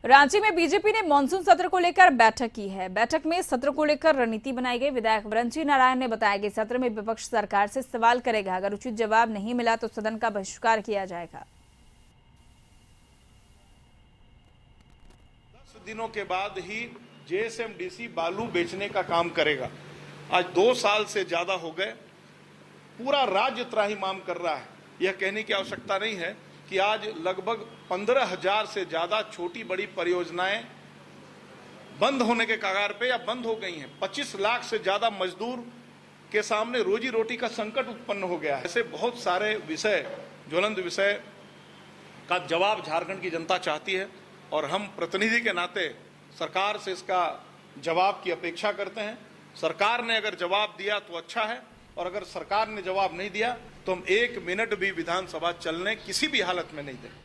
रांची में बीजेपी ने मानसून सत्र को लेकर बैठक की है। बैठक में सत्र को लेकर रणनीति बनाई गई। विधायक विरंची नारायण ने बताया कि सत्र में विपक्ष सरकार से सवाल करेगा, अगर उचित जवाब नहीं मिला तो सदन का बहिष्कार किया जाएगा। 10 दिनों के बाद ही जेएसएमडीसी बालू बेचने का काम करेगा। आज 2 साल से ज्यादा हो गए, पूरा राज्य त्राहिमाम कर रहा है। यह कहने की आवश्यकता नहीं है कि आज लगभग 15,000 से ज्यादा छोटी बड़ी परियोजनाएं बंद होने के कगार पे या बंद हो गई हैं। 25 लाख से ज्यादा मजदूर के सामने रोजी रोटी का संकट उत्पन्न हो गया है। ऐसे बहुत सारे विषय, ज्वलंत विषय का जवाब झारखंड की जनता चाहती है और हम प्रतिनिधि के नाते सरकार से इसका जवाब की अपेक्षा करते हैं। सरकार ने अगर जवाब दिया तो अच्छा है, और अगर सरकार ने जवाब नहीं दिया तो हम 1 मिनट भी विधानसभा चलने किसी भी हालत में नहीं देंगे।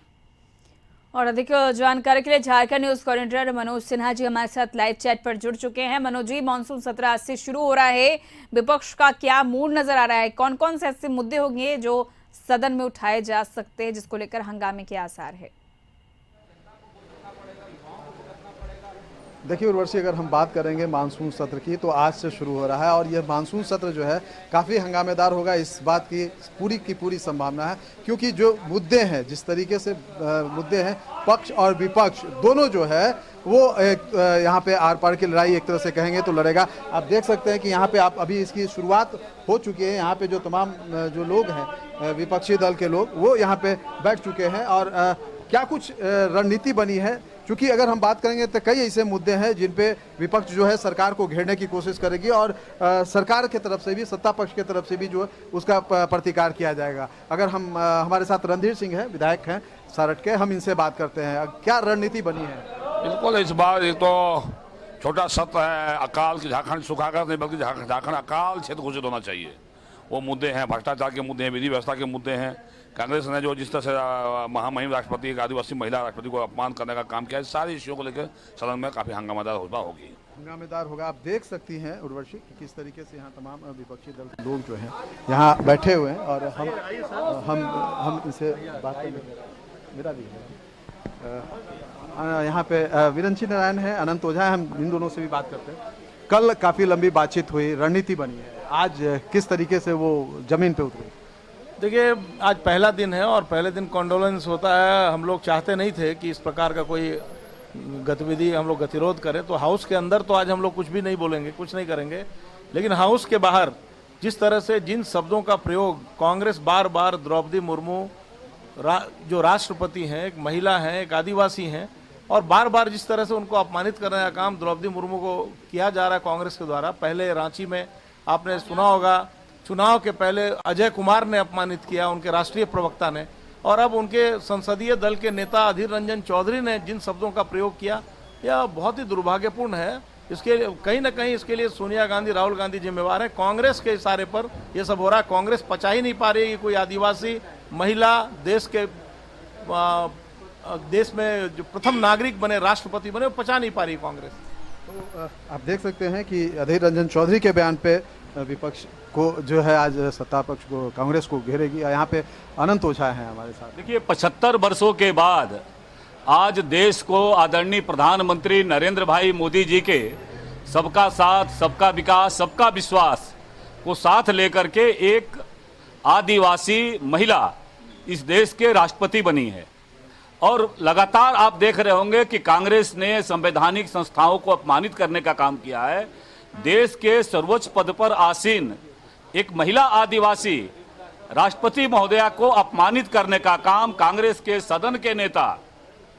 और अधिक जानकारी के लिए झारखंड न्यूज कोऑर्डिनेटर मनोज सिन्हा जी हमारे साथ लाइव चैट पर जुड़ चुके हैं। मनोज जी, मानसून सत्र आज से शुरू हो रहा है, विपक्ष का क्या मूड नजर आ रहा है? कौन कौन से ऐसे मुद्दे होंगे जो सदन में उठाए जा सकते हैं जिसको लेकर हंगामे के आसार है? देखिए उर्वशी, अगर हम बात करेंगे मानसून सत्र की तो आज से शुरू हो रहा है और यह मानसून सत्र जो है काफ़ी हंगामेदार होगा, इस बात की पूरी संभावना है। क्योंकि जो मुद्दे हैं, जिस तरीके से मुद्दे हैं, पक्ष और विपक्ष दोनों जो है वो यहाँ पे आर पार की लड़ाई एक तरह से कहेंगे तो लड़ेगा। आप देख सकते हैं कि यहाँ पे आप अभी इसकी शुरुआत हो चुकी है। यहाँ पे जो तमाम जो लोग हैं विपक्षी दल के लोग, वो यहाँ पे बैठ चुके हैं और क्या कुछ रणनीति बनी है। क्योंकि अगर हम बात करेंगे तो कई ऐसे मुद्दे हैं जिन पे विपक्ष जो है सरकार को घेरने की कोशिश करेगी और सरकार की तरफ से भी, सत्ता पक्ष की तरफ से भी जो उसका प्रतिकार किया जाएगा। अगर हम हमारे साथ रणधीर सिंह हैं, विधायक हैं सारठ के, हम इनसे बात करते हैं क्या रणनीति बनी है। बिल्कुल, इस बार ये तो छोटा सत्र है। अकाल की झारखंड सुखाकर नहीं बल्कि झारखंड अकाल क्षेत्र घोषित होना चाहिए। वो मुद्दे हैं, भ्रष्टाचार के मुद्दे हैं, विधि व्यवस्था के मुद्दे हैं। कांग्रेस ने जो जिस तरह से महामहिम राष्ट्रपति, एक आदिवासी महिला राष्ट्रपति को अपमान करने का काम किया है, सारे इश्यूओं को लेकर सदन में काफी हंगामेदार होगा। आप देख सकती हैं उर्वशी किस तरीके से यहाँ तमाम विपक्षी दल के लोग जो हैं यहाँ बैठे हुए हैं और हम इनसे बात करेंगे। मेरा भी यहाँ पे विरंची नारायण है, अनंत ओझा है, हम इन दोनों से भी बात करते हैं। कल काफी लंबी बातचीत हुई, रणनीति बनी है, आज किस तरीके से वो जमीन पे उतरी? देखिए, आज पहला दिन है और पहले दिन कॉन्डोलेंस होता है। हम लोग चाहते नहीं थे कि इस प्रकार का कोई गतिविधि हम लोग गतिरोध करें, तो हाउस के अंदर तो आज हम लोग कुछ भी नहीं बोलेंगे, कुछ नहीं करेंगे। लेकिन हाउस के बाहर जिस तरह से जिन शब्दों का प्रयोग कांग्रेस बार बार द्रौपदी मुर्मू जो राष्ट्रपति हैं, एक महिला हैं, एक आदिवासी हैं, और बार बार जिस तरह से उनको अपमानित करने का काम द्रौपदी मुर्मू को किया जा रहा है कांग्रेस के द्वारा। पहले रांची में आपने सुना होगा, चुनाव के पहले अजय कुमार ने अपमानित किया, उनके राष्ट्रीय प्रवक्ता ने, और अब उनके संसदीय दल के नेता अधीर रंजन चौधरी ने जिन शब्दों का प्रयोग किया, यह बहुत ही दुर्भाग्यपूर्ण है। इसके कहीं ना कहीं इसके लिए सोनिया गांधी, राहुल गांधी जिम्मेवार है। कांग्रेस के इशारे पर यह सब हो रहा है। कांग्रेस पचा ही नहीं पा रही है कि कोई आदिवासी महिला देश में जो प्रथम नागरिक बने, राष्ट्रपति बने, वो पचा नहीं पा रही कांग्रेस। तो आप देख सकते हैं कि अधीर रंजन चौधरी के बयान पे विपक्ष को जो है आज सत्ता पक्ष को, कांग्रेस को घेरेगी। यहाँ पे अनंत ओझा है हमारे साथ। देखिए, 75 वर्षों के बाद आज देश को आदरणीय प्रधानमंत्री नरेंद्र भाई मोदी जी के सबका साथ, सबका विकास, सबका विश्वास को साथ लेकर के एक आदिवासी महिला इस देश के राष्ट्रपति बनी है। और लगातार आप देख रहे होंगे कि कांग्रेस ने संवैधानिक संस्थाओं को अपमानित करने का काम किया है। देश के सर्वोच्च पद पर आसीन एक महिला आदिवासी राष्ट्रपति महोदया को अपमानित करने का काम कांग्रेस के सदन के नेता,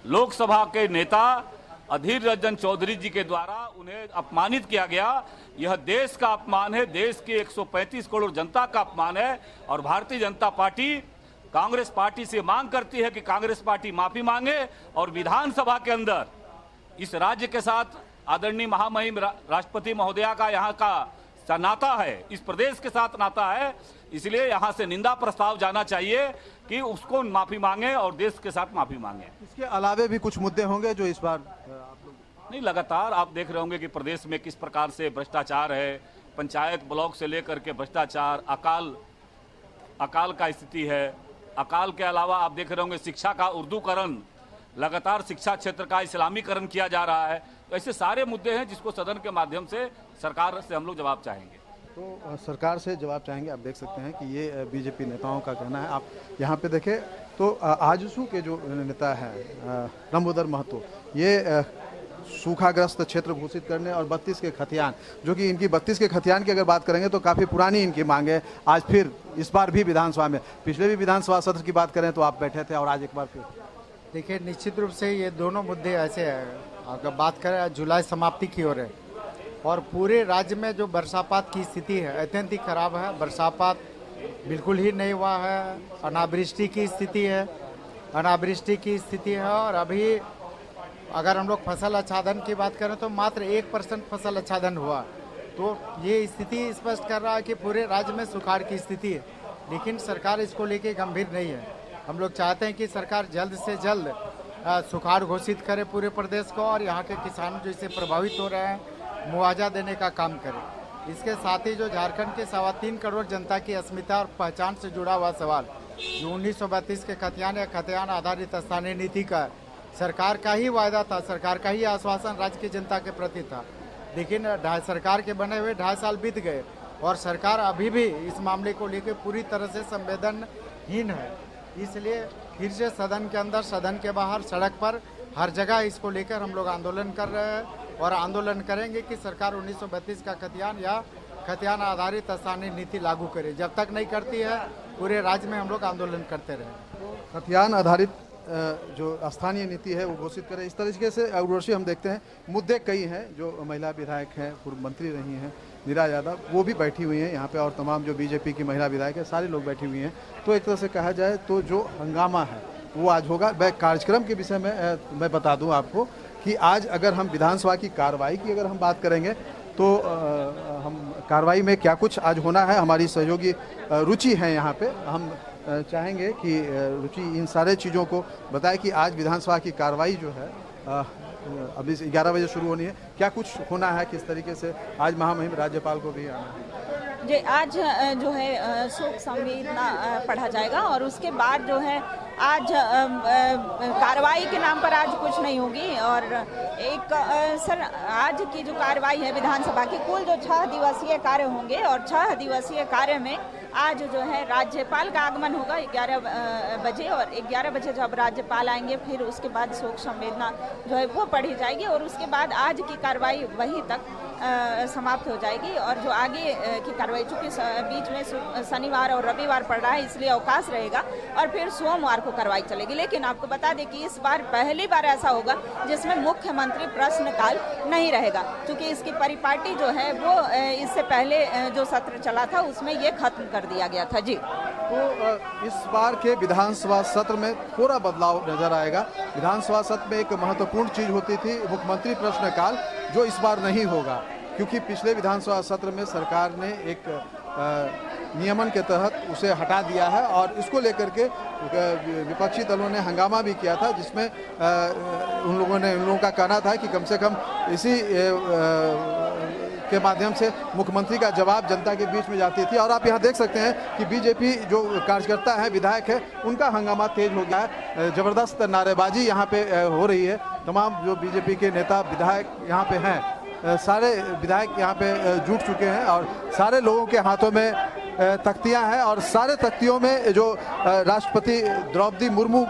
लोकसभा के नेता अधीर रंजन चौधरी जी के द्वारा उन्हें अपमानित किया गया। यह देश का अपमान है, देश की 135 करोड़ जनता का अपमान है। और भारतीय जनता पार्टी कांग्रेस पार्टी से मांग करती है कि कांग्रेस पार्टी माफी मांगे और विधानसभा के अंदर इस राज्य के साथ आदरणीय महामहिम राष्ट्रपति महोदया का यहाँ का नाता है, इस प्रदेश के साथ नाता है, इसलिए यहाँ से निंदा प्रस्ताव जाना चाहिए कि उसको माफी मांगे और देश के साथ माफी मांगे। इसके अलावे भी कुछ मुद्दे होंगे जो इस बार आप लोग नहीं, लगातार आप देख रहे होंगे कि प्रदेश में किस प्रकार से भ्रष्टाचार है, पंचायत ब्लॉक से लेकर के भ्रष्टाचार, अकाल का स्थिति है। अकाल के अलावा आप देख रहे होंगे शिक्षा का उर्दूकरण लगातार शिक्षा क्षेत्र का इस्लामीकरण किया जा रहा है। तो ऐसे सारे मुद्दे हैं जिसको सदन के माध्यम से सरकार से हम लोग जवाब चाहेंगे। तो सरकार से जवाब चाहेंगे। आप देख सकते हैं कि ये बीजेपी नेताओं का कहना है। आप यहाँ पे देखें तो आजसू के जो नेता हैं लंबोदर महतो, ये सूखाग्रस्त क्षेत्र घोषित करने और 32 के खतियान, जो कि इनकी 32 के खतियान की अगर बात करेंगे तो काफ़ी पुरानी इनकी मांग है। आज फिर इस बार भी विधानसभा में, पिछले भी विधानसभा सत्र की बात करें तो आप बैठे थे और आज एक बार फिर। देखिए, निश्चित रूप से ये दोनों मुद्दे ऐसे हैं, अगर बात करें जुलाई समाप्ति की ओर है और पूरे राज्य में जो वर्षापात की स्थिति है अत्यंत ही खराब है। वर्षापात बिल्कुल ही नहीं हुआ है, अनावृष्टि की स्थिति है, अनावृष्टि की स्थिति है। और अभी अगर हम लोग फसल आच्छादन की बात करें तो मात्र 1% फसल आच्छादन हुआ। तो ये स्थिति स्पष्ट कर रहा है कि पूरे राज्य में सुखाड़ की स्थिति है, लेकिन सरकार इसको लेके गंभीर नहीं है। हम लोग चाहते हैं कि सरकार जल्द से जल्द सुखाड़ घोषित करे पूरे प्रदेश को और यहाँ के किसान जो इससे प्रभावित हो रहे हैं मुआवजा देने का काम करे। इसके साथ ही जो झारखंड के 3.25 करोड़ जनता की अस्मिता और पहचान से जुड़ा हुआ सवाल, जो 1932 के खतियान या खतियान आधारित स्थानीय नीति का सरकार का ही वायदा था, सरकार का ही आश्वासन राज्य की जनता के प्रति था, लेकिन सरकार के बने हुए 2.5 साल बीत गए और सरकार अभी भी इस मामले को लेकर पूरी तरह से संवेदनहीन है। इसलिए फिर से सदन के अंदर, सदन के बाहर, सड़क पर हर जगह इसको लेकर हम लोग आंदोलन कर रहे हैं और आंदोलन करेंगे कि सरकार 1932 का खतियान या खतियान आधारित स्थानीय नीति लागू करे। जब तक नहीं करती है पूरे राज्य में हम लोग आंदोलन करते रहे। खतियान आधारित जो स्थानीय नीति है वो घोषित करें, इस तरीके से उर्वशी हम देखते हैं। मुद्दे कई हैं, जो महिला विधायक हैं, पूर्व मंत्री रही हैं नीरा यादव, वो भी बैठी हुई हैं यहाँ पे, और तमाम जो बीजेपी की महिला विधायक है सारे लोग बैठी हुई हैं। तो एक तरह से कहा जाए तो जो हंगामा है वो आज होगा। मैं कार्यक्रम के विषय में मैं बता दूं आपको कि आज अगर हम विधानसभा की कार्रवाई की अगर हम बात करेंगे तो हम कार्रवाई में क्या कुछ आज होना है, हमारी सहयोगी रुचि है यहाँ पे, हम चाहेंगे कि रुचि इन सारे चीज़ों को बताए कि आज विधानसभा की कार्रवाई जो है अभी 11 बजे शुरू होनी है, क्या कुछ होना है, किस तरीके से आज महामहिम राज्यपाल को भी आना है। जी, आज जो है शोक संवेदना पढ़ा जाएगा और उसके बाद जो है आज कार्रवाई के नाम पर आज कुछ नहीं होगी। और एक सर, आज की जो कार्रवाई है विधानसभा की, कुल जो 6 दिवसीय कार्य होंगे और 6 दिवसीय कार्य में आज जो है राज्यपाल का आगमन होगा 11 बजे, और 11 बजे जब राज्यपाल आएंगे फिर उसके बाद शोक संवेदना जो है वो पढ़ी जाएगी और उसके बाद आज की कार्रवाई वहीं तक समाप्त हो जाएगी। और जो आगे की कार्रवाई, चूँकि बीच में शनिवार और रविवार पड़ रहा है इसलिए अवकाश रहेगा और फिर सोमवार को कार्रवाई चलेगी। लेकिन आपको बता दें कि इस बार पहली बार ऐसा होगा जिसमें मुख्यमंत्री प्रश्नकाल नहीं रहेगा, क्योंकि इसकी परिपाटी जो है वो इससे पहले जो सत्र चला था उसमें ये खत्म कर दिया गया था। जी, तो इस बार के विधानसभा सत्र में थोड़ा बदलाव नजर आएगा। विधानसभा सत्र में एक महत्वपूर्ण चीज होती थी मुख्यमंत्री प्रश्नकाल, जो इस बार नहीं होगा, क्योंकि पिछले विधानसभा सत्र में सरकार ने एक नियमन के तहत उसे हटा दिया है और इसको लेकर के विपक्षी दलों ने हंगामा भी किया था, जिसमें उन लोगों का कहना था कि कम से कम इसी के माध्यम से मुख्यमंत्री का जवाब जनता के बीच में जाती थी। और आप यहाँ देख सकते हैं कि बीजेपी जो कार्यकर्ता है, विधायक है, उनका हंगामा तेज हो गया है। जबरदस्त नारेबाजी यहाँ पे हो रही है। तमाम जो बीजेपी के नेता विधायक यहाँ पे हैं, सारे विधायक यहाँ पे जुट चुके हैं और सारे लोगों के हाथों में तख्तियाँ हैं और सारे तख्तियों में जो राष्ट्रपति द्रौपदी मुर्मू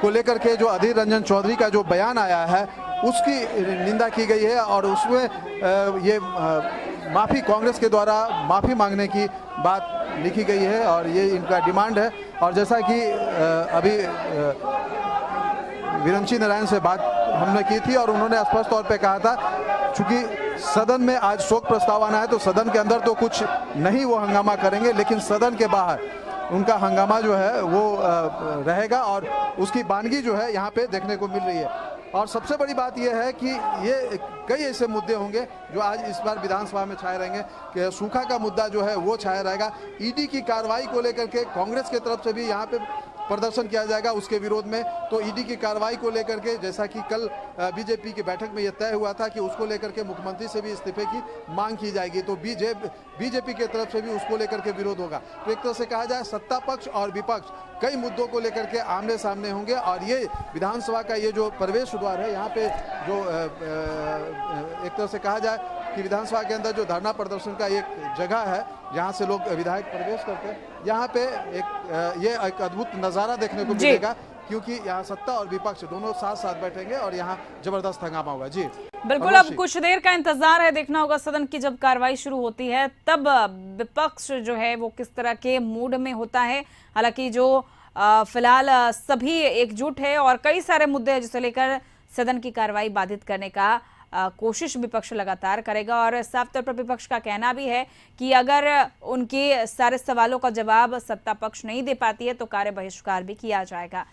को लेकर के जो अधीर रंजन चौधरी का जो बयान आया है उसकी निंदा की गई है और उसमें ये माफ़ी, कांग्रेस के द्वारा माफ़ी मांगने की बात लिखी गई है और ये इनका डिमांड है। और जैसा कि अभी विरंची नारायण से बात हमने की थी और उन्होंने स्पष्ट तौर पे कहा था, चूंकि सदन में आज शोक प्रस्ताव आना है तो सदन के अंदर तो कुछ नहीं वो हंगामा करेंगे, लेकिन सदन के बाहर उनका हंगामा जो है वो रहेगा और उसकी बानगी जो है यहाँ पे देखने को मिल रही है। और सबसे बड़ी बात यह है कि ये कई ऐसे मुद्दे होंगे जो आज इस बार विधानसभा में छाए रहेंगे कि सूखा का मुद्दा जो है वो छाया रहेगा। ईडी की कार्रवाई को लेकर के कांग्रेस की तरफ से भी यहाँ पे प्रदर्शन किया जाएगा उसके विरोध में। तो ईडी की कार्रवाई को लेकर के, जैसा कि कल बीजेपी की बैठक में यह तय हुआ था कि उसको लेकर के मुख्यमंत्री से भी इस्तीफे की मांग की जाएगी, तो बीजेपी की तरफ से भी उसको लेकर के विरोध होगा। तो एक तरह से कहा जाए सत्ता पक्ष और विपक्ष कई मुद्दों को लेकर के आमने सामने होंगे। और ये विधानसभा का ये जो प्रवेश द्वार है, यहाँ पे जो एक तरह से कहा जाए कि विधानसभा के अंदर जो धरना प्रदर्शन का एक जगह है जहाँ से लोग विधायक प्रवेश करते हैं, यहाँ पे ये एक अद्भुत नज़ारा देखने को मिलेगा, क्योंकि यहाँ सत्ता और विपक्ष दोनों साथ साथ बैठेंगे और यहाँ जबरदस्त हंगामा होगा। जी बिल्कुल, अब कुछ देर का इंतजार है, देखना होगा सदन की जब कार्रवाई शुरू होती है तब विपक्ष जो है वो किस तरह के मूड में होता है। हालांकि जो फिलहाल सभी एकजुट है और कई सारे मुद्दे हैं जिसे लेकर सदन की कार्रवाई बाधित करने का कोशिश विपक्ष लगातार करेगा। और साफ तौर पर विपक्ष का कहना भी है कि अगर उनके सारे सवालों का जवाब सत्ता पक्ष नहीं दे पाती है तो कार्य बहिष्कार भी किया जाएगा।